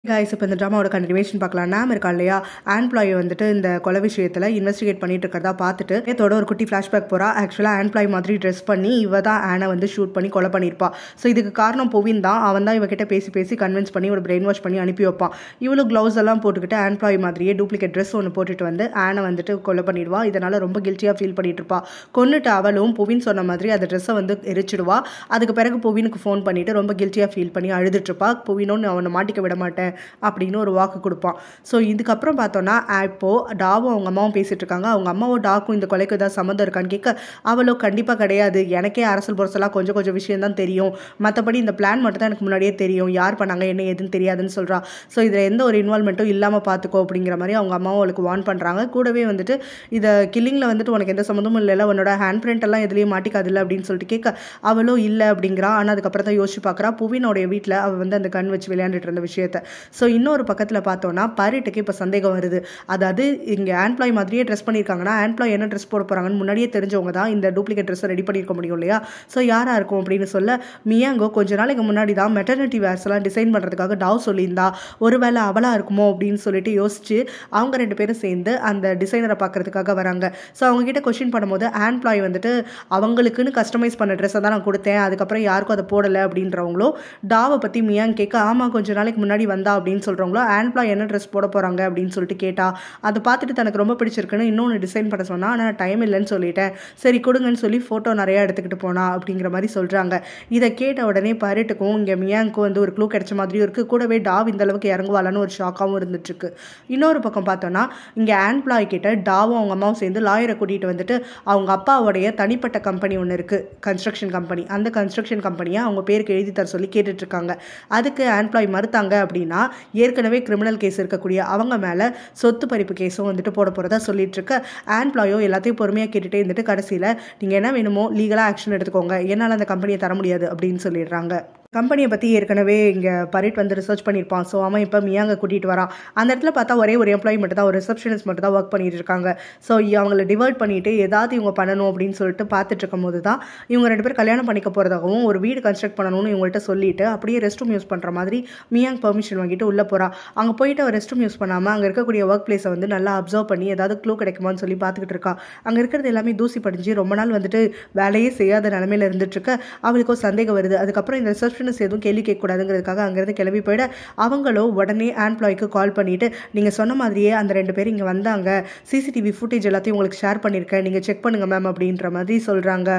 Guys இப்போ இந்த ட்ராமாவோட continuation பார்க்கலாம். நாம இருக்கா இல்லையா, ஆன்ப்ளாய் வந்துட்டு இந்த கொலை விஷயத்தில் இன்வெஸ்டிகேட் பண்ணிட்டு இருக்கிறதா பார்த்துட்டு நேத்தோட ஒரு குட்டி ஃப்ளாஷ்பேக் போகிறா. ஆக்சுவலாக ஆன்ப்ளாய் மாதிரி ட்ரெஸ் பண்ணி இவ தான் ஆனை வந்து ஷூட் பண்ணி கொலை பண்ணியிருப்பா. ஸோ இதுக்கு காரணம் புவின் தான். அவன் தான் இவகிட்ட பேசி கன்வின்ஸ் பண்ணி ஒரு பிரெயின் வாஷ் பண்ணி அனுப்பி வைப்பான். இவ்வளோ க்ளவுஸ் எல்லாம் போட்டுக்கிட்டு ஆன்ப்ளாய் மாதிரியே டூப்ளிகேட் ட்ரெஸ் ஒன்று போட்டுட்டு வந்து ஆனை வந்துட்டு கொலை பண்ணிடுவா. இதனால் ரொம்ப கில்ட்டியாக ஃபீல் பண்ணிட்டு இருப்பா. கொன்னுட்டு அவளும் புவின் சொன்ன மாதிரி அந்த ட்ரெஸ்ஸை வந்து எரிச்சிடுவா. அதுக்கு பிறகு புவினுக்கு ஃபோன் பண்ணிட்டு ரொம்ப கில்ட்டியாக ஃபீல் பண்ணி அழுதுட்டு இருப்பா. புவினோன்னு அவனை மாட்டிக்க விட மாட்டேன் அப்படின்னு ஒரு வாக்கு கொடுப்பான். ஸோ இதுக்கப்புறம் பார்த்தோன்னா இப்போது டாவும் அவங்க அம்மாவும் பேசிகிட்டு இருக்காங்க. அவங்க அம்மாவும் டாக்கும் இந்த கொலைக்கு ஏதாவது சம்மந்தம் இருக்கான்னு கேட்க அவளோ கண்டிப்பாக கிடையாது, எனக்கே அரசல் பொரசலாக கொஞ்சம் விஷயம் தான் தெரியும், மற்றபடி இந்த பிளான் மட்டும் தான் எனக்கு முன்னாடியே தெரியும், யார் பண்ணாங்க என்ன எதுன்னு தெரியாதுன்னு சொல்கிறா. ஸோ இதில் எந்த ஒரு இன்வால்மெண்ட்டும் இல்லாமல் பார்த்துக்கோ அப்படிங்கிற மாதிரி அவங்க அம்மாவும் அவளுக்கு வார்ன் பண்ணுறாங்க. கூடவே வந்துட்டு இதை கில்லிங்கில் வந்துட்டு உனக்கு எந்த சம்மந்தமும் இல்லைல்ல, உன்னோட ஹேண்ட் பிரிண்ட் எல்லாம் எதுலேயும் மாட்டிக்காதில்ல அப்படின்னு சொல்லிட்டு கேட்க அவளோ இல்லை அப்படிங்கிறா. ஆனால் அதுக்கப்புறம் தான் யோசிச்சு பார்க்குறா புவினோடைய வீட்டில் அவள் வந்து அந்த கண் வச்சு விளையாண்டுட்டு இருந்த விஷயத்தை. ஸோ இன்னொரு பக்கத்தில் பார்த்தோன்னா பரிட்டுக்கு இப்போ சந்தேகம் வருது. அதாவது இங்கே ஆன்ப்ளாய் மாதிரியே ட்ரெஸ் பண்ணியிருக்காங்கன்னா ஆன்ப்ளாய் என்ன ட்ரெஸ் போட போகிறாங்கன்னு முன்னாடியே தெரிஞ்சவங்க தான் இந்த டூப்ளிகேட் ட்ரெஸ்ஸை ரெடி பண்ணியிருக்க முடியும் இல்லையா. ஸோ யாராக இருக்கும் அப்படின்னு சொல்ல மியாங்கோ கொஞ்ச நாளைக்கு முன்னாடி தான் மெட்டர்னிட்டி வேர்ஸ் எல்லாம் டிசைன் பண்ணுறதுக்காக டாவ் சொல்லியிருந்தா, ஒருவேளை அவளாக இருக்குமோ அப்படின்னு சொல்லிட்டு யோசிச்சு அவங்க ரெண்டு பேரும் சேர்ந்து அந்த டிசைனரை பார்க்கறதுக்காக வராங்க. ஸோ அவங்க கிட்ட கொஸ்டின் பண்ணும்போது ஆன்ப்ளாய் வந்துட்டு அவங்களுக்குன்னு கஸ்டமைஸ் பண்ண ட்ரெஸ்ஸை தான் நான் கொடுத்தேன், அதுக்கப்புறம் யாருக்கும் அதை போடலை அப்படின்றவங்களோ டாவை பற்றி மியாங் கேட்க ஆமாம் கொஞ்ச நாளைக்கு முன்னாடி வந்தா அப்படின்னு சொல்கிறவங்களோ ஆன்ப்ளாய் என்ன ட்ரெஸ் போட போகிறாங்க அப்படின்னு சொல்லிட்டு கேட்டா. அதை பார்த்துட்டு தனக்கு ரொம்ப பிடிச்சிருக்குன்னு இன்னொன்று டிசைன் பண்ண சொன்னால் ஆனால் டைம் இல்லைன்னு சொல்லிட்டேன், சரி கொடுங்கன்னு சொல்லி ஃபோட்டோ நிறையா எடுத்துக்கிட்டு போனா அப்படிங்கிற மாதிரி சொல்கிறாங்க. இதை கேட்ட உடனே பரிட்டுக்கும் இங்கே மியாங்க்கும் வந்து ஒரு க்ளூ கிடைச்ச மாதிரியும் இருக்குது. கூடவே டாவ் இந்த அளவுக்கு இறங்குவாளான்னு ஒரு ஷாக்காகவும் இருந்துட்டுருக்கு. இன்னொரு பக்கம் பார்த்தோன்னா இங்கே ஆன்ப்ளாய் கிட்ட டாவும் அவங்க அம்மாவும் சேர்ந்து லாயரை கூட்டிகிட்டு வந்துட்டு அவங்க அப்பாவுடைய தனிப்பட்ட கம்பெனி ஒன்று இருக்குது, கன்ஸ்ட்ரக்ஷன் கம்பெனி, அந்த கன்ஸ்ட்ரக்ஷன் கம்பெனியை அவங்க பேருக்கு எழுதி தர சொல்லி கேட்டுட்ருக்காங்க. அதுக்கு ஆன்ப்ளாய் மறுத்தாங்க அப்படின்னா ஏற்கனவே கிரிமினல் கேஸ் இருக்கக்கூடிய அவங்க மேலே சொத்து பறிப்பு கேஸும் வந்துட்டு போட போகிறதா சொல்லிட்டு இருக்க. ஆன்ப்ளாயோ எல்லாத்தையும் பொறுமையாக கேட்டுகிட்டே இருந்துட்டு கடைசியில் நீங்கள் என்ன வேணுமோ லீகலாக ஆக்ஷன் எடுத்துக்கோங்க, என்னால் அந்த கம்பெனியை தர முடியாது அப்படின்னு சொல்லிடுறாங்க. கம்பெனியை பற்றி ஏற்கனவே இங்கே பரிட் வந்து ரிசர்ச் பண்ணியிருப்பான். ஸோ அவன் இப்போ மியாங்க கூட்டிகிட்டு வரான். அந்த இடத்துல பார்த்தா ஒரே ஒரு எம்ப்ளாயி மட்டும் தான், ஒரு ரிசப்ஷனிஸ்ட் மட்டும் தான் ஒர்க் பண்ணிட்டு இருக்காங்க. ஸோ அவங்களை டிவைட் பண்ணிவிட்டு ஏதாவது இவங்க பண்ணணும் அப்படின்னு சொல்லிட்டு பார்த்துட்டு இருக்கும் போது தான் இவங்க ரெண்டு பேர் கல்யாணம் பண்ணிக்க போகிறதாகவும் ஒரு வீடு கன்ஸ்ட்ரக்ட் பண்ணணும்னு இவங்கள்ட்ட சொல்லிட்டு அப்படியே ரெஸ்ட் ரூம் யூஸ் பண்ணுற மாதிரி மியாங் பெர்மிஷன் வாங்கிட்டு உள்ளே போகிறா. அங்கே போயிட்டு அவர் ரெஸ்ட் ரூம் யூஸ் பண்ணாமல் அங்கே இருக்கக்கூடிய ஒர்க் பிளேஸை வந்து நல்லா அப்சர்வ் பண்ணி ஏதாவது க்ளூ கிடைக்குமான்னு சொல்லி பார்த்துக்கிட்டு இருக்கா. அங்கே இருக்கிறது எல்லாமே தூசி படிஞ்சு ரொம்ப நாள் வந்துட்டு வேலையே செய்யாத நிலமையில இருந்துட்டு இருக்க. அவளுக்கும் சந்தேகம் வருது. அதுக்கப்புறம் இந்த ரிசப்ஷனிஸ்ட் எதுவும் கேள்வி கேட்கக்கூடாதுங்கிறதுக்காக அங்கேருந்து கிளம்பி போயிட அவங்களோ உடனே ஆன்ப்ளாய்க்கு கால் பண்ணிட்டு நீங்கள் சொன்ன மாதிரியே அந்த ரெண்டு பேர் இங்கே வந்தாங்க, சிசிடிவி ஃபுட்டேஜ் எல்லாத்தையும் உங்களுக்கு ஷேர் பண்ணியிருக்கேன், நீங்கள் செக் பண்ணுங்க மேம் அப்படின்ற மாதிரி சொல்கிறாங்க.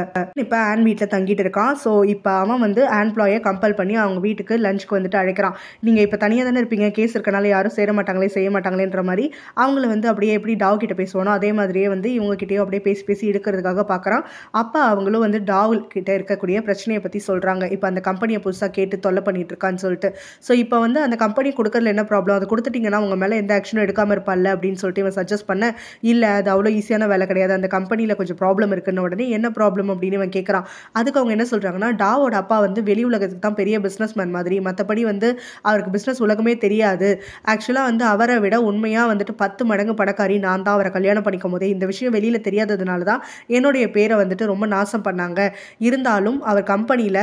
இப்போ ஆன் வீட்டில் தங்கிட்டு இருக்கான். ஸோ இப்போ அவன் வந்து ஆன்ப்ளாயை கம்பல் பண்ணி அவங்க வீட்டுக்கு லஞ்சுக்கு வந்துட்டு அழைக்கிறான். நீங்கள் இப்போ தனியாக தானே இருப்பீங்க, கேஸ் இருக்கனால யாரும் சேர மாட்டாங்களே செய்ய மாட்டாங்களேன்ற மாதிரி அவங்கள வந்து அப்படியே எப்படி டாவ் கிட்ட பேசுவானோ அதே மாதிரியே வந்து இவங்ககிட்டயோ அப்படியே பேசி எடுக்கிறதுக்காக பார்க்குறான். அப்போ அவங்களும் வந்து டாவ் கிட்ட இருக்கக்கூடிய பிரச்சனையை பற்றி சொல்கிறாங்க. இப்போ அந்த கம்பெனியை புதுசாக கேட்டு தொல்லை பண்ணிட்டு இருக்கான்னு சொல்லிட்டு. ஸோ இப்போ வந்து அந்த கம்பெனி கொடுக்கறதுல என்ன ப்ராப்ளம், அதை கொடுத்துட்டீங்கன்னா உங்க மேலே எந்த ஆக்ஷனும் எடுக்காமல் இருப்பால அப்படின்னு சொல்லிட்டு இவன் சஜஸ்ட் பண்ண, இல்லை அது அவ்வளோ ஈஸியான வேலை கிடையாது, அந்த கம்பெனியில் கொஞ்சம் ப்ராப்ளம் இருக்குன்னு உடனே என்ன ப்ராப்ளம் அப்படின்னு இவன் கேட்குறான். அதுக்கு அவங்க என்ன சொல்கிறாங்கன்னா டாவோட அப்பா வந்து வெளி உலகத்துக்கு தான் பெரிய பிஸ்னஸ் மேன் மாதிரி, மற்றபடி வந்து அவருக்கு பிஸ்னஸ் உலகமே தெரியாது, ஆக்சுவலாக வந்து அவரை விட உண்மையாக வந்துட்டு 10 மடங்கு பணக்காரி நான் தான், அவரை கல்யாணம் பண்ணிக்கும் போதே இந்த விஷயம் வெளியில் தெரியாததுனால தான் என்னுடைய பேரை வந்துட்டு ரொம்ப நாசம் பண்ணாங்க, இருந்தாலும் அவர் கம்பெனியில்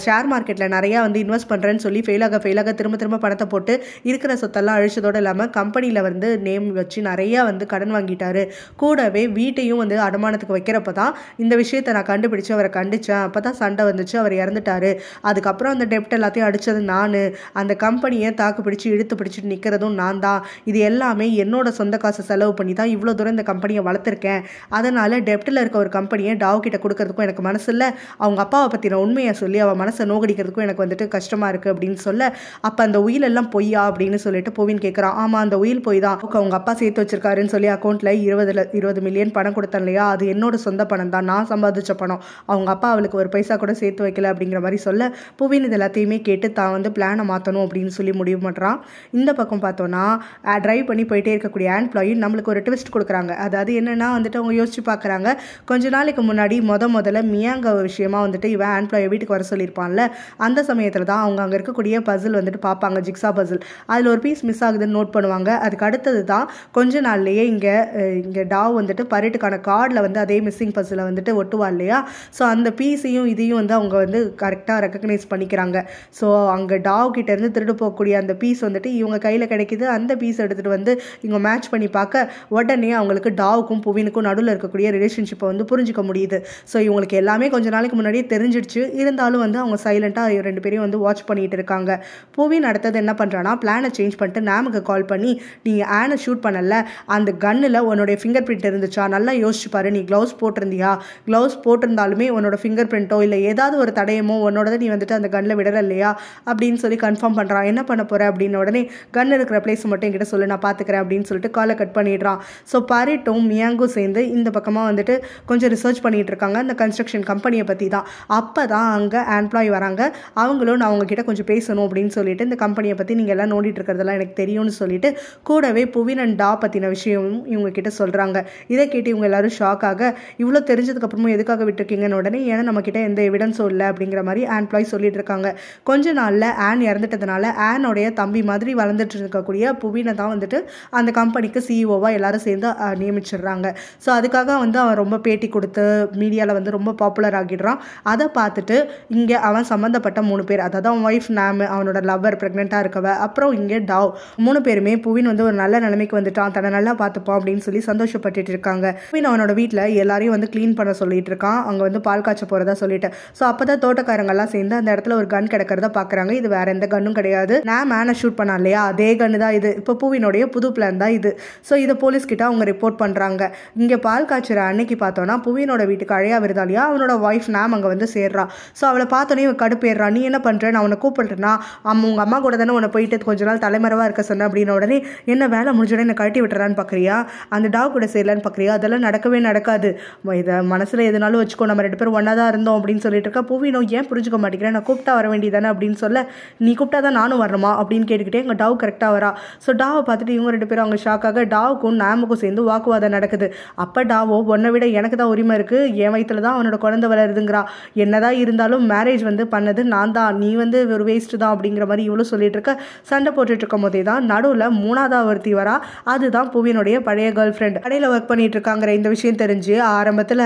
ஷேர் மார்க்கெட்டில் நிறையா வந்து இன்வெஸ்ட் பண்ணுறேன்னு சொல்லி ஃபெயிலாக திரும்ப பணத்தை போட்டு இருக்கிற சொத்தெல்லாம் அழிச்சதோடு இல்லாமல் கம்பெனியில் வந்து நேம் வச்சு நிறையா வந்து கடன் வாங்கிட்டாரு. கூடவே வீட்டையும் வந்து அடமானத்துக்கு வைக்கிறப்ப தான் இந்த விஷயத்தை நான் கண்டுபிடிச்சு அவரை கண்டிச்சேன். அப்போ தான் சண்டை வந்துச்சு, அவர் இறந்துட்டாரு. அதுக்கப்புறம் அந்த டெப்ட் எல்லாத்தையும் அடித்தது நான், அந்த கம்பெனியை தாக்கு பிடிச்சி இழுத்து பிடிச்சிட்டு நிற்கிறதும் நான் தான். இது எல்லாமே என்னோட சொந்த காசு செலவு பண்ணி தான் இவ்வளோ தூரம் இந்த கம்பெனியை வளர்த்துருக்கேன். அதனால் டெப்டில் இருக்க ஒரு கம்பெனியை டாவ் கிட்ட கொடுக்கறதுக்கும் எனக்கு மனசு இல்லை, அவங்க அப்பாவை பற்றின உண்மையை சொல்லி அவன் மனசை நோகடிக்கிறதுக்கும் எனக்கு வந்துட்டு கஷ்டமாக இருக்குது அப்படின்னு சொல்ல, அப்போ அந்த உயில் எல்லாம் பொய்யா அப்படின்னு சொல்லிட்டு புவின் கேட்குறான். ஆமாம் அந்த உயில் பொய் தான், அவங்க அப்பா சேர்த்து வச்சிருக்காருன்னு சொல்லி அக்கௌண்ட்டில் 20 மில்லியன் பணம் கொடுத்தேன் இல்லையா, அது என்னோட சொந்த பணம் தான், நான் சம்பாதிச்ச பணம், அவங்க அப்பா அவளுக்கு ஒரு பைசா கூட சேர்த்து வைக்கல அப்படிங்கிற மாதிரி சொல்ல புவின் இது எல்லாத்தையுமே கேட்டு தான் வந்து பிளானை மாற்றணும் அப்படின்னு சொல்லி முடிவு பண்ணுறான். இந்த பக்கம் பார்த்தோன்னா ட்ரைவ் பண்ணி போயிட்டே இருக்கக்கூடிய ஆன்ப்ளாயி நம்மளுக்கு ஒரு ட்விஸ்ட் கொடுக்குறாங்க. அதாவது என்னென்னா வந்துட்டு அவங்க யோசிச்சு பார்க்குறாங்க, கொஞ்ச நாளைக்கு முன்னாடி முதல்ல மியாங்க விஷயமா வந்துட்டு இவன் ஆன்ப்ளாயை வீட்டுக்கு வர சொல்லியிருப்பான்ல, அந்த சமயத்தில் தான் அவங்க அங்கே இருக்கக்கூடிய பசில் வந்துட்டு பார்ப்பாங்க, ஜிக்ஸா பசில். அதில் ஒரு பீஸ் மிஸ் ஆகுதுன்னு நோட் பண்ணுவாங்க. அதுக்கு அடுத்தது தான் கொஞ்ச நாள்லேயே இங்கே டாவ் வந்துட்டு பரேட்டுக்கான கார்டில் வந்து அதே மிஸ்ஸிங் பசிலை வந்துட்டு ஒட்டுவா இல்லையா. ஸோ அந்த பீஸையும் இதையும் வந்து அவங்க வந்து கரெக்டாக ரெக்கக்னைஸ் பண்ணிக்கிறாங்க. ஸோ அங்கே டாவ் கிட்டேருந்து திருடு போகக்கூடிய அந்த பீஸ் வந்துட்டு இவங்க கையில் கிடைக்கிது. அந்த பீஸ் எடுத்துகிட்டு வந்து இவங்க மேட்ச் பண்ணி பார்க்க உடனே அவங்களுக்கு டாவுக்கும் புவினுக்கும் நடுவில் இருக்கக்கூடிய ரிலேஷன்ஷிப்பை வந்து புரிஞ்சிக்க முடியுது. ஸோ இவங்களுக்கு எல்லாமே கொஞ்ச நாளைக்கு முன்னாடியே தெரிஞ்சிடுச்சு. இருந்தாலும் வந்து அவங்க சைலண்ட்டாக 2 பேரையும் வந்து வாட்ச் பண்ணிட்டு இருக்காங்க. புவின் அடுத்தது என்ன பண்ணுறான்னா பிளானை சேஞ்ச் பண்ணிட்டு நாமுக்கு கால் பண்ணி, நீ ஆனை ஷூட் பண்ணல, அந்த கன்னில் உன்னோடைய ஃபிங்கர் பிரிண்ட் இருந்துச்சா, நல்லா யோசிச்சு பாரு, நீ க்ளவுஸ் போட்டிருந்தியா, க்ளவுஸ் போட்டிருந்தாலுமே உன்னோட ஃபிங்கர் பிரிண்ட்டோ இல்லை ஏதாவது ஒரு தடயமோ உன்னோட நீ வந்துட்டு அந்த கன்னில் விடல இல்லையா அப்படின்னு சொல்லி கன்ஃபார்ம் பண்ணுறான். என்ன பண்ண போகிற அப்படின்னு உடனே கன் இருக்கிற பிளேஸ் மட்டும் என்கிட்ட சொல்லு, நான் பார்த்துக்கிறேன் அப்படின்னு சொல்லிட்டு காலை கட் பண்ணிடுறான். ஸோ பரேட்டும் மியாங்கும் சேர்ந்து இந்த பக்கமாக வந்துட்டு கொஞ்சம் ரிசர்ச் பண்ணிட்டு இருக்காங்க அந்த கன்ஸ்ட்ரக்ஷன் கம்பெனியை பற்றி தான். அப்போ தான் அங்கே எம்ப்ளாயி வராங்க. அவங்களும் நான் அவங்ககிட்ட கொஞ்சம் பேசணும் அப்படின்னு சொல்லிட்டு இந்த கம்பெனியை பற்றி நீங்கள் எல்லாம் நோண்டிட்டு இருக்கிறதெல்லாம் எனக்கு தெரியும்னு சொல்லிட்டு கூடவே புவின் அண்ட் டா பற்றின விஷயமும் இவங்க கிட்ட சொல்கிறாங்க. இதை கேட்டு இவங்க எல்லாரும் ஷாக் ஆக, இவ்வளோ தெரிஞ்சதுக்கப்புறமும் எதுக்காக விட்டுருக்கீங்கன்னு உடனே ஏன்னா நம்மக்கிட்ட எந்த எவிடன்ஸும் இல்லை அப்படிங்கிற மாதிரி எம்ப்ளாயி சொல்லிட்டு இருக்காங்க. கொஞ்ச நாளில் ஆன் இறந்துட்டதுனால ஆனோடைய தம்பி மாதிரி வளர்ந்துட்டு இருக்கக்கூடிய புவினை தான் வந்துட்டு அந்த கம்பெனிக்கு சிஇஓவாக எல்லாரும் சேர்ந்து நியமிச்சிடுறாங்க. ஸோ அதுக்காக வந்து அவன் ரொம்ப பேட்டி கொடுத்து மீடியாவில் வந்து ரொம்ப பாப்புலர் ஆகிடுறான். அதை பார்த்துட்டு இங்கே அவன் சம்மந்தப்பட்ட 3 பேர், அதாவது அவன் ஒய்ஃப் நாம், அவனோட லவ்வர் ப்ரெக்னெண்ட்டாக இருக்கவ, அப்புறம் இங்கே டாவ், 3 பேருமே புவின் வந்து ஒரு நல்ல நிலைமைக்கு வந்துட்டான், தன்னை நல்லா பார்த்துப்பான் அப்படின்னு சொல்லி சந்தோஷப்பட்டுட்டு இருக்காங்க. புவின் அவனோட வீட்டில் எல்லாரையும் வந்து க்ளீன் பண்ண சொல்லிட்டு இருக்கான். அங்கே வந்து பால் காய்ச்ச போகிறதா சொல்லிட்டு. ஸோ அப்போ தான் தோட்டக்காரங்கெல்லாம் சேர்ந்து அந்த இடத்துல ஒரு கன் கிடக்கிறத பார்க்குறாங்க. இது வேற எந்த கன்னும் கிடையாது, நான் மேனை ஷூட் பண்ணா இல்லையா அதே கன்னு தான் இது. இப்போ பூவினுடைய புது பிளான் தான் இது. ஸோ இதை போலீஸ்கிட்ட அவங்க ரிப்போர்ட் பண்ணுறாங்க. இங்கே பால் காய்ச்சற அன்னைக்கு பார்த்தோன்னா புவினோட வீட்டுக்கு அழையா விருதாலியா அவனோட ஒய்ஃப் நாம் அங்கே வந்து சேர்றா. ஸோ அவளை பார்த்தோன்னே இவன் கடுப்பேறா. நீ என்ன பண்ணுற, நான் உன்னை கூப்பிட்டுனா உங்கள் அம்மா கூட தானே உன்னை போயிட்டு கொஞ்ச நாள் தலைமறைவாக இருக்க சொன்னேன் அப்படின்ன உடனே என்ன வேலை முடிஞ்சோடனே என்னை கழட்டி விட்டுறான்னு பார்க்குறியா, அந்த டாக் கூட சேரலான்னு பார்க்குறியா, அதெல்லாம் நடக்கவே நடக்காது, இதை மனசில் எதுனாலும் வச்சுக்கோ, நம்ம 2 பேரும் ஒன்றா தான் இருந்தோம் அப்படின்னு சொல்லிட்டு இருக்கா. புவினோ ஏன் புரிஞ்சுக்க மாட்டேங்கிறேன், நான் கூப்பிட்டா வர வேண்டியதானே அப்படின்னு சொல்ல, நீ கூப்பிட்டா தான் நானும் வரணுமா அப்படின்னு கேட்டுக்கிட்டே எங்கள் டாவ் கரெக்டாக வரா. ஸோ டாவை பார்த்துட்டு இவங்க 2 பேரும் அவங்க ஷாக்காக டாவுக்கும் நாமுக்கும் சேர்ந்து வாக்குவாதம் நடக்குது. அப்போ டாவோ உன்னை விட எனக்கு தான் உரிமை இருக்குது, என் வயிற்றுல தான் அவனோட குழந்தை வளருதுங்கிறா, என்னதான் இருந்தாலும் மேரேஜ் வந்து பண்ணது நான் தான், நீ வந்து ஒரு வேஸ்ட்டு தான் அப்படிங்கிற மாதிரி இவ்வளோ சொல்லிட்டு இருக்க. சண்டை போட்டுட்டு இருக்கும் போதே தான் நடுவில் 3ஆவது ஒருத்தி வரா. அதுதான் புவினுடைய பழைய கேர்ள் ஃப்ரெண்ட். கடையில் ஒர்க் பண்ணிட்டு இருக்காங்கிற இந்த விஷயம் தெரிஞ்சு ஆரம்பத்தில்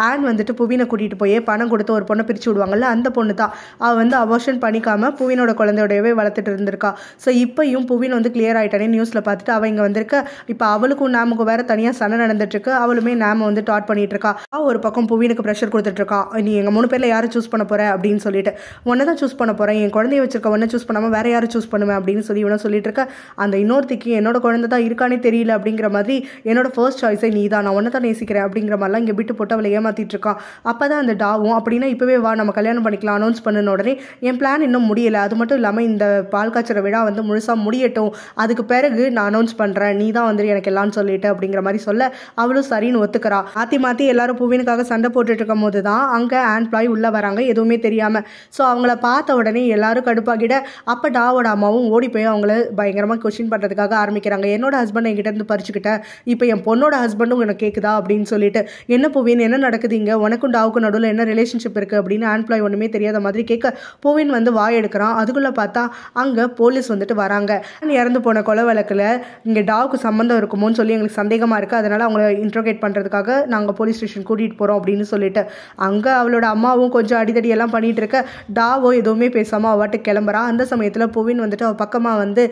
ஆன் வந்துட்டு புவினை கூட்டிகிட்டு போய் பணம் கொடுத்து ஒரு பொண்ணை பிரித்து விடுவாங்கல்ல, அந்த பொண்ணு தான். அவள் வந்து அபார்ஷன் பண்ணிக்காமல் புவினோட குழந்தையோடவே வளர்த்துட்டு இருந்திருக்கா. ஸோ இப்போயும் புவின் வந்து கிளியர் ஆகிட்டானே நியூஸில் பார்த்துட்டு அவள் இங்கே வந்திருக்க. இப்போ அவளுக்கும் நாமுக்கும் வேறு தனியாக சண்டை நடந்துட்டுருக்கு. அவளுமே நாம வந்து டாட் பண்ணிட்டு இருக்கா. ஒரு பக்கம் புவினுக்கு ப்ரெஷர் கொடுத்துட்ருக்கான், நீ எங்கள் 3 பேரில் யாரை சூஸ் பண்ண போகிற அப்படின்னு சொல்லிட்டு. ஒன்றை தான் சூஸ் பண்ண போகிறேன், என் குழந்தைய வச்சிருக்க ஒன்றை சூஸ் பண்ணாமல் வேறு யாரும் சூஸ் பண்ணுவேன் அப்படின்னு சொல்லி இவனை சொல்லிட்டு இருக்க. அந்த இன்னொருத்திக்கு என்னோட குழந்தை தான் இருக்கானே தெரியல அப்படிங்கிற மாதிரி என்னோட ஃபர்ஸ்ட் சாய்ஸே நீ தான், நான் ஒன்றை தான் நேசிக்கிறேன் அப்படிங்கிற மாதிரிலாம் இங்கே விட்டு போட்டு அவளை ஏமாற்றிட்டு இருக்கான். அப்போ தான் அந்த டாவும் அப்படின்னா இப்போவே வா நம்ம கல்யாணம் பண்ணிக்கலாம் அனௌன்ஸ் பண்ணின உடனே என் பிளான் இன்னும் முடியலை, அது மட்டும் இல்லாமல் இந்த பால் காய்ச்சற விழா வந்து முழுசாக முடியட்டும், அதுக்கு பிறகு நான் அனௌன்ஸ் பண்ணுறேன், நீ தான் வந்து எனக்கு எல்லாம்னு சொல்லிட்டு அப்படிங்கிற மாதிரி சொல்ல அவளும் சரின்னு ஒத்துக்கிறா. மாற்றி எல்லாரும் புவினுக்காக சண்டை போட்டுட்டு இருக்கும் போது தான் அங்கே எம்ப்ளாயி உள்ளே வராங்க எதுவுமே தெரியாமல். ஸோ அவங்கள பார்த்த உடனே எல்லாரும் கடுப்பாகிட. அப்போ டாவோட அம்மாவும் ஓடி போய் அவங்கள பயங்கரமாக கொஸ்டின் பண்ணுறதுக்காக ஆரம்பிக்கிறாங்க. என்னோட ஹஸ்பண்ட் என்கிட்ட இருந்து பறிச்சுக்கிட்டேன், இப்போ என் பொண்ணோட ஹஸ்பண்டும் எனக்கு கேட்குதா அப்படின்னு சொல்லிட்டு. என்ன புவின் என்ன நடக்குது இங்கே, உனக்கும் டாவுக்கும் நடுவில் என்ன ரிலேஷன்ஷிப் இருக்குது அப்படின்னு எம்ப்ளாயி ஒன்றுமே தெரியாத மாதிரி கேட்க புவின் வந்து வாய் எடுக்கிறான். அதுக்குள்ளே பார்த்தா அங்கே போலீஸ் வந்துட்டு வராங்க. இறந்து போன கொலை வழக்கில் இங்கே டாவுக்கு சம்மந்தம் இருக்குமோன்னு சொல்லி எங்களுக்கு சந்தேகமாக இருக்குது, அதனால் அவங்கள இன்ட்ரோகேட் பண்ணுறதுக்காக நாங்கள் போலீஸ் ஸ்டேஷன் கூட்டிகிட்டு போகிறோம் அப்படின்னு சொல்லிட்டு அங்கே அவளோட அம்மாவும் கொஞ்சம் அடிதடி எல்லாம் பண்ணிகிட்டு இருக்க. டாவோ எதுவுமே பேசாமல் அவட்டு கிளம்புறா. அந்த சமயத்தில் புவின் வந்துட்டு அவள் பக்கமாக வந்து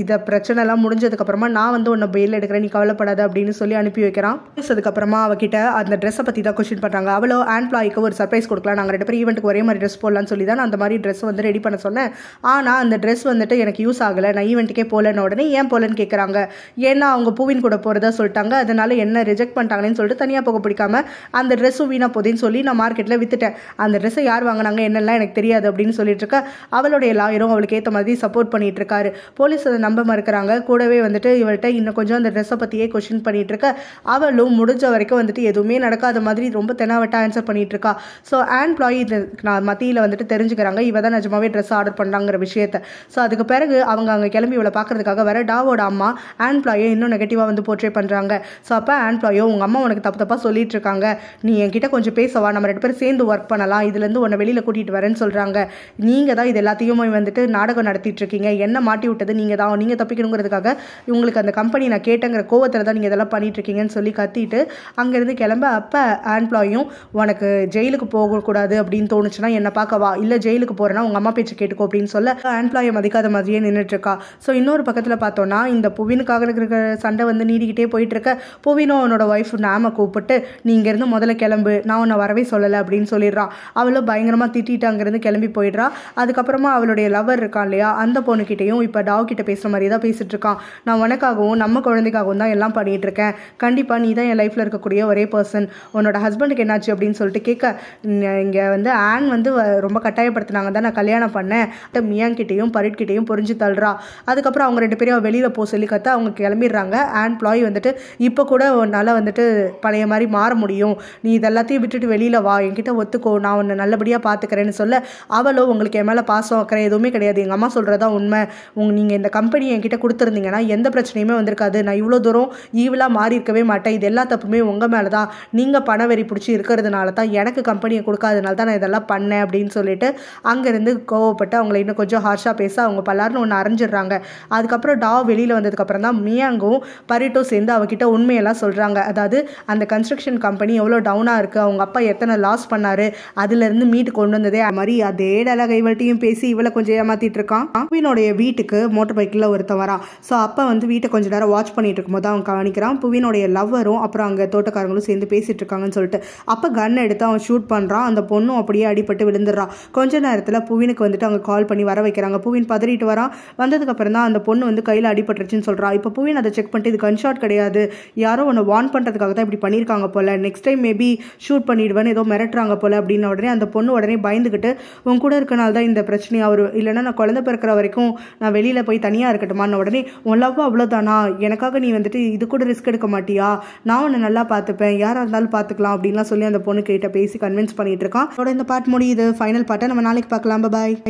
இந்த பிரச்சனைலாம் முடிஞ்சதுக்கப்புறமா நான் வந்து உன்னை பெயில் எடுக்கிறேன், நீ கவலைப்படாத அப்படின்னு சொல்லி அனுப்பி வைக்கிறான். அதுக்கப்புறமா அவகிட்ட அந்த ட்ரெஸ்ஸை பற்றி தான் கொஸ்டின் பண்ணுறாங்க. அவளோ எம்ப்ளாய்க்கு ஒரு சர்ப்ரைஸ் கொடுக்கலாம், நாங்கள் 2 பேரும் ஈவெண்ட்டுக்கு ஒரே மாதிரி ட்ரெஸ் போடலான்னு சொல்லி தான் அந்த மாதிரி ட்ரெஸ் வந்து ரெடி பண்ண சொன்னேன். ஆனால் அந்த ட்ரெஸ் வந்துட்டு எனக்கு யூஸ் ஆகலை, நான் ஈவெண்ட்டுக்கே போகலன்னு உடனே ஏன் போகலன்னு கேட்குறாங்க. ஏன்னா அவங்க பூவின் கூட போகிறதா சொல்லிட்டாங்க, அதனால என்ன ரிஜெக்ட் பண்ணிட்டாங்கன்னு சொல்லிட்டு தனியாக போக பிடிக்காம அந்த ட்ரெஸ்ஸும் வீணாக போகுதுன்னு சொல்லி நான் மார்க்கெட்டில் வித்துட்டேன், அந்த ட்ரெஸ்ஸை யார் வாங்கினாங்க என்னெல்லாம் எனக்கு தெரியாது அப்படின்னு சொல்லிட்டு இருக்க. அவளுடைய லாயரும் அவளுக்கு ஏற்ற மாதிரி சப்போர்ட் பண்ணிட்டு இருக்காரு. போலீஸ் அதை நம்ப மறுக்கிறாங்க. கூடவே வந்துட்டு இவள்கிட்ட இன்னும் கொஞ்சம் அந்த ட்ரெஸ்ஸை பற்றியே கொஸ்டின் பண்ணிட்டு இருக்க. அவளும் முடிஞ்ச வரைக்கும் வந்துட்டு எதுவுமே நடக்காத மாதிரி ரொம்ப தெனாவட்டா ஆன்சர் பண்ணிட்டு இருக்கா. ஸோ எம்ப்ளாயி மத்தியில் வந்துட்டு தெரிஞ்சுக்கிறாங்க இவ தான் நிஜமாவே ட்ரெஸ் ஆர்டர் பண்ணுறாங்கிற விஷயத்த. ஸோ அதுக்கு பிறகு அவங்க அங்கே கிளம்பி இவளை பார்க்கறதுக்காக வர டாவோட அம்மா எம்ப்ளாயை இன்னும் நெகட்டிவாக வந்து போர்ட்ரே பண்ணுறாங்க. ஸோ அப்போ எம்ப்ளாயோ உங்கள் அம்மா உனக்கு தப்பாக சொல்லிட்டு இருக்காங்க, நீ என்கிட்ட கொஞ்சம் பேசவா, நம்ம 2 பேரும் சேர்ந்து ஒர்க் பண்ணலாம், இதுலேருந்து உன்னை வெளியில் கூட்டிகிட்டு பண்ணிட்டு வரேன்னு சொல்கிறாங்க. நீங்கள் தான் இது எல்லாத்தையும் வந்துட்டு நாடகம் நடத்திட்டு இருக்கீங்க, என்ன மாட்டி விட்டது நீங்கள் தான், நீங்கள் தப்பிக்கணுங்கிறதுக்காக உங்களுக்கு அந்த கம்பெனி நான் கேட்டேங்கிற கோவத்தில் தான் நீங்கள் இதெல்லாம் பண்ணிட்டு இருக்கீங்கன்னு சொல்லி கத்திட்டு அங்கேருந்து கிளம்ப, அப்போ ஆம்ப்ளாயும் உனக்கு ஜெயிலுக்கு போகக்கூடாது அப்படின்னு தோணுச்சுன்னா என்னை பார்க்க வா, இல்லை ஜெயிலுக்கு போகிறேன்னா உங்கள் அம்மா பேச்சு கேட்டுக்கோ அப்படின்னு சொல்ல ஆம்ப்ளாயை மதிக்காத மாதிரியே நின்றுட்டு இருக்கா. ஸோ இன்னொரு பக்கத்தில் பார்த்தோன்னா இந்த புவினுக்காக இருக்கிற சண்டை வந்து நீடிக்கிட்டே போயிட்டு இருக்க, புவினும் அவனோட ஒய்ஃப் நாம கூப்பிட்டு நீ இங்கேருந்து முதல்ல கிளம்பு, நான் உன்னை வரவே சொல்லலை அப்படின்னு சொல்லிடுறான். அவளும் பயங்கரமாக திட்டிட்டு அங்கேருந்து கிளம்பி போயிடுறா. அதுக்கப்புறமா அவளுடைய லவர் இருக்கான் இல்லையா, அந்த பொண்ணுக்கிட்டையும் இப்போ டாவ் கிட்ட பேசுகிற மாதிரி தான் பேசிட்டு இருக்கான். நான் உனக்காகவும் நம்ம குழந்தைக்காகவும் தான் எல்லாம் பண்ணிட்டு இருக்கேன், கண்டிப்பாக நீ தான் என் லைஃப்பில் இருக்கக்கூடிய ஒரே பர்சன், உன்னோட ஹஸ்பண்டுக்கு என்னாச்சு அப்படின்னு சொல்லிட்டு கேட்க, இங்கே வந்து ஆன் வந்து ரொம்ப கட்டாயப்படுத்தினாங்க தான் நான் கல்யாணம் பண்ணேன், மியாங்கிட்டையும் பரிட்கிட்டையும் புரிஞ்சு தள்ளுறா. அதுக்கப்புறம் அவங்க 2 பேரும் வெளியில் போக சொல்லி கற்று அவங்க கிளம்பிடுறாங்க. ஆம்ப்ளாய் வந்துட்டு இப்போ கூட உன்னால் வந்துட்டு பழைய மாதிரி மாற முடியும், நீ இதெல்லாத்தையும் விட்டுட்டு வெளியில் வா, என்கிட்ட ஒத்துக்கோ, நான் உன்னை நல்லபடியாக பார்த்துக்கிறேன்னு சொல்ல, அவளோ உங்களுக்கு என் மேலே பாசம் வைக்கிறேன் எதுவுமே கிடையாது, எங்கள் அம்மா சொல்கிறதா உண்மை, நீங்கள் இந்த கம்பெனியை என்கிட்ட கொடுத்துருந்தீங்கன்னா எந்த பிரச்சனையுமே வந்திருக்காது, நான் இவ்வளோ தூரம் ஈவிலாக மாறி இருக்கவே மாட்டேன், இது எல்லா தப்புமே உங்கள் மேலே தான், நீங்கள் பண வெறி பிடிச்சி இருக்கிறதுனால தான், எனக்கு கம்பெனியை கொடுக்காதனால தான் நான் இதெல்லாம் பண்ணேன் அப்படின்னு சொல்லிட்டு அங்கேருந்து கோவப்பட்டு அவங்கள இன்னும் கொஞ்சம் ஹார்ஷாக பேச அவங்க பல்லாருன்னு ஒன்று அரைஞ்சிடுறாங்க. அதுக்கப்புறம் டாவ் வெளியில் வந்ததுக்கப்புறம் தான் மியாங்கும் பரிட்டோ சேர்ந்து அவகிட்ட உண்மையெல்லாம் சொல்கிறாங்க. அதாவது அந்த கன்ஸ்ட்ரக்ஷன் கம்பெனி எவ்வளோ டவுனாக இருக்குது, அவங்க அப்பா எத்தனை லாஸ் பண்ணார், அதுலேருந்து மீட்டு கொண்டு வந்ததே அது மாதிரி அதே டயலாக் இவள்கிட்டையும் பேசி இவளை கொஞ்சம் ஏமாற்றிட்டு இருக்கான். புவினுடைய வீட்டுக்கு மோட்டர் பைக்கில் ஒருத்தன் வரான். ஸோ அப்போ வந்து வீட்டை கொஞ்சம் நேரம் வாட்ச் பண்ணிட்டு இருக்கும்போது அவன் கவனிக்கிறான் புவினுடைய லவ்வரும் அப்புறம் அங்கே தோட்டக்காரங்களும் சேர்ந்து பேசிட்டு இருக்காங்கன்னு சொல்லிட்டு. அப்போ கன் எடுத்து அவன் ஷூட் பண்ணுறான். அந்த பொண்ணும் அப்படியே அடிபட்டு விழுந்துடுறான். கொஞ்ச நேரத்தில் புவினுக்கு வந்துட்டு அவங்க கால் பண்ணி வர வைக்கிறாங்க. புவின் பதறிட்டு வரான். வந்ததுக்கப்புறம் தான் அந்த பொண்ணு வந்து கையில் அடிபட்டுருச்சுன்னு சொல்கிறான். இப்போ புவின் அதை செக் பண்ணிட்டு இது கன் ஷாட் கிடையாது, யாரோ ஒன்று வார்ன் பண்ணுறதுக்காக தான் இப்படி பண்ணியிருக்காங்க போல, நெக்ஸ்ட் டைம் மேபி ஷூட் பண்ணிடுவேன்னு ஏதோ மிரட்டுறாங்க போல அப்படின்னு உடனே அந்த பொண்ணு உடனே பயந்துக்கிட்டு உன் கூட இருக்கனால தான் இந்த பிரச்சனையாக வரும், இல்லைன்னா நான் குழந்தை பிறக்கிற வரைக்கும் நான் வெளியில் போய் தனியாக இருக்கட்டுமான்னு உடனே உன் லவ் அவ்வளோதானா, எனக்காக நீ வந்துட்டு இது கூட ரிஸ்க் எடுக்க மாட்டியா, நான் உன்னை நல்லா பார்த்துப்பேன், யாராக இருந்தாலும் பார்த்துக்கலாம் அப்படின்லாம் சொல்லி அந்த பொண்ணு கிட்ட பேசி கன்வின்ஸ் பண்ணிட்டு இருக்கான். அதோட இந்த பார்ட் முடியுது. ஃபைனல் பார்ட்டை நம்ம நாளைக்கு பார்க்கலாம். பாய்.